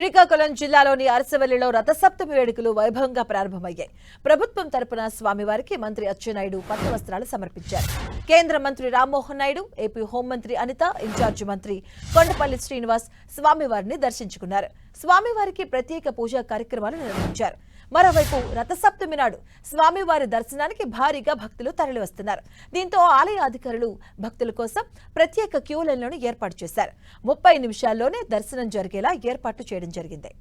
శ్రీకాకుళం జిల్లాలోని అరసవల్లిలో రథసప్తమి వేడుకలు వైభవంగా ప్రారంభమయ్యాయి. ప్రభుత్వం తరపున స్వామివారికి మంత్రి అచ్చెన్నాయుడు పట్టు వస్త్రాలు సమర్పించారు. కేంద్ర మంత్రి రామ్మోహన్ నాయుడు, ఏపీ హోంమంత్రి అనిత, ఇన్ఛార్జి మంత్రి కొండపల్లి శ్రీనివాస్ స్వామివారిని దర్శించుకున్నారు. స్వామివారికి ప్రత్యేక పూజా కార్యక్రమాలు నిర్వహించారు. మరోవైపు రథసప్తమి నాడు స్వామివారి దర్శనానికి భారీగా భక్తులు తరలివస్తున్నారు. దీంతో ఆలయ అధికారులు భక్తుల కోసం ప్రత్యేక క్యూ లైన్లను ఏర్పాటు చేశారు. 30 నిమిషాల్లోనే దర్శనం జరిగేలా ఏర్పాట్లు చేయడం జరిగింది.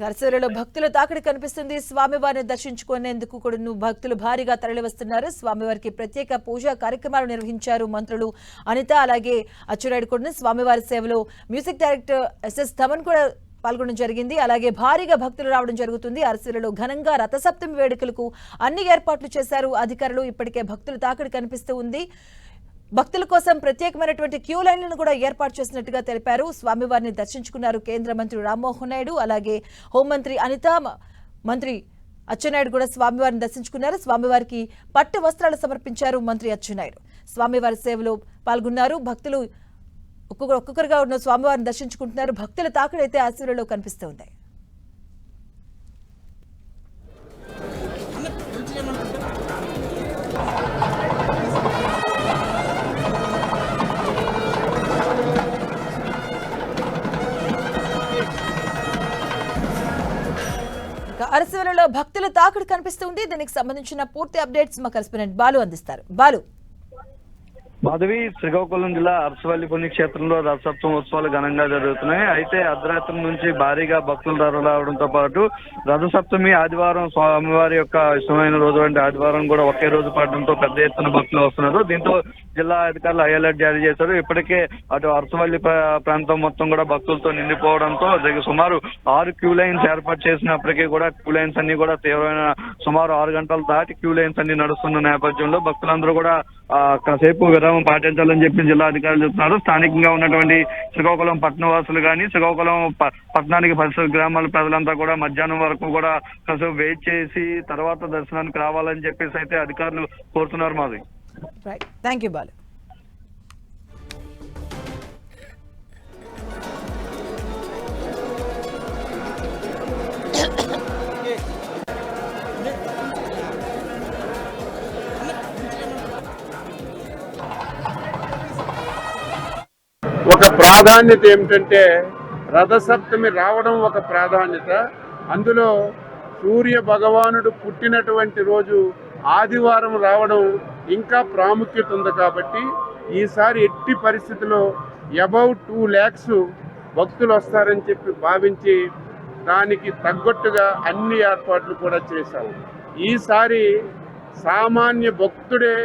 అరసవల్లిలో భక్తుల తాకిడి కనిపిస్తుంది. స్వామివారిని దర్శించుకునేందుకు కూడా భక్తులు భారీగా తరలివస్తున్నారు. స్వామివారికి ప్రత్యేక పూజా కార్యక్రమాలు నిర్వహించారు. మంత్రులు అనిత అలాగే అచ్చెన్నాయుడు కూడా స్వామివారి సేవలో మ్యూజిక్ డైరెక్టర్ ఎస్ఎస్ థమన్ కూడా పాల్గొనడం జరిగింది. అలాగే భారీగా భక్తులు రావడం జరుగుతుంది. అరసవల్లిలో ఘనంగా రథసప్తమి వేడుకలకు అన్ని ఏర్పాట్లు చేశారు అధికారులు. ఇప్పటికే భక్తుల తాకిడి కనిపిస్తూ ఉంది. భక్తుల కోసం ప్రత్యేకమైనటువంటి క్యూ లైన్లను కూడా ఏర్పాటు చేసినట్టుగా తెలిపారు. స్వామివారిని దర్శించుకున్నారు కేంద్ర మంత్రి రామ్మోహన్ నాయుడు, అలాగే హోంమంత్రి అనిత, మంత్రి అచ్చెన్నాయుడు కూడా స్వామివారిని దర్శించుకున్నారు. స్వామివారికి పట్టు వస్త్రాలు సమర్పించారు మంత్రి అచ్చెన్నాయుడు. స్వామివారి సేవలో పాల్గొన్నారు. భక్తులు ఒక్కొక్కరుగా ఉన్న స్వామివారిని దర్శించుకుంటున్నారు. భక్తుల తాకిడి అయితే అరసవల్లిలో కనిపిస్తూ ఉంది. అరసవల్లిలో భక్తుల తాకిడి కనిపిస్తుంది. దీనికి సంబంధించిన పూర్తి అప్డేట్స్ మా కరెస్పాండెంట్ బాలు అందిస్తారు. బాలు. మాధవి, శ్రీకాకుళం జిల్లా అరసవల్లి పుణ్యక్షేత్రంలో రథసప్తమి ఉత్సవాలు ఘనంగా జరుగుతున్నాయి. అయితే అర్ధరాత్రి నుంచి భారీగా భక్తులు తరలిరావడంతో పాటు రథసప్తమి ఆదివారం స్వామివారి యొక్క ఇష్టమైన రోజు అంటే ఆదివారం కూడా ఒకే రోజు పడడంతో పెద్ద ఎత్తున భక్తులు వస్తున్నారు. దీంతో జిల్లా అధికారులు హై అలర్ట్ జారీ చేశారు. ఇప్పటికే అటు అరసవల్లి ప్రాంతం మొత్తం కూడా భక్తులతో నిండిపోవడంతో సుమారు 6 క్యూ లైన్స్ ఏర్పాటు చేసినప్పటికీ కూడా క్యూ లైన్స్ అన్ని కూడా తీవ్రమైన సుమారు 6 గంటలు దాటి క్యూ లైన్స్ అన్ని నడుస్తున్న నేపథ్యంలో భక్తులందరూ కూడా కాసేపు విరామం పాటించాలని చెప్పి జిల్లా అధికారులు చెప్తున్నారు. స్థానికంగా ఉన్నటువంటి శ్రీకాకుళం పట్టణవాసులు కానీ శ్రీకాకుళం పట్టణానికి పరిసర గ్రామాల ప్రజలంతా కూడా మధ్యాహ్నం వరకు కూడా కాసేపు వెయిట్ చేసి తర్వాత దర్శనానికి రావాలని చెప్పేసి అయితే అధికారులు కోరుతున్నారు. మాది థ్యాంక్ యూ బాలు. ఒక ప్రాధాన్యత ఏమిటంటే రథసప్తమి రావడం ఒక ప్రాధాన్యత. అందులో సూర్య భగవానుడు పుట్టినటువంటి రోజు ఆదివారం రావడం ఇంకా ప్రాముఖ్యత ఉంది. కాబట్టి ఈసారి ఎట్టి పరిస్థితిలో అబౌట్ 2 lakhs భక్తులు వస్తారని చెప్పి భావించి దానికి తగ్గట్టుగా అన్ని ఏర్పాట్లు కూడా చేశాము. ఈసారి సామాన్య భక్తుడే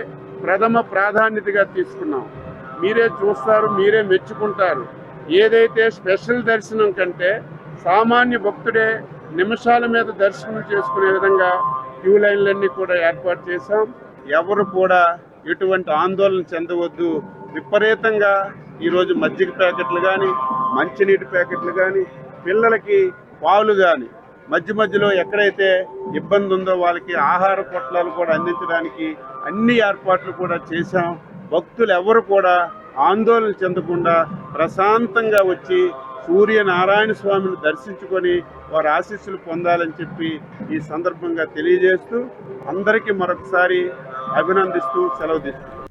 ప్రథమ ప్రాధాన్యతగా తీసుకున్నాం. మీరే చూస్తారు, మీరే మెచ్చుకుంటారు. ఏదైతే స్పెషల్ దర్శనం కంటే సామాన్య భక్తుడే నిమిషాల మీద దర్శనం చేసుకునే విధంగా క్యూ లైన్లన్నీ కూడా ఏర్పాటు చేశాం. ఎవరు కూడా ఎటువంటి ఆందోళన చెందవద్దు. విపరీతంగా ఈరోజు మజ్జిగ ప్యాకెట్లు కానీ, మంచినీటి ప్యాకెట్లు కానీ, పిల్లలకి పాలు కానీ మధ్యలో ఎక్కడైతే ఇబ్బంది ఉందో వాళ్ళకి ఆహార పొట్లాలు కూడా అందించడానికి అన్ని ఏర్పాట్లు కూడా చేశాం. భక్తులు ఎవరు కూడా ఆందోళన చెందకుండా ప్రశాంతంగా వచ్చి సూర్యనారాయణ స్వామిని దర్శించుకొని వారి ఆశీస్సులు పొందాలని చెప్పి ఈ సందర్భంగా తెలియజేస్తూ అందరికీ మరొకసారి అభినందిస్తూ సెలవు తీసుకుంటాం.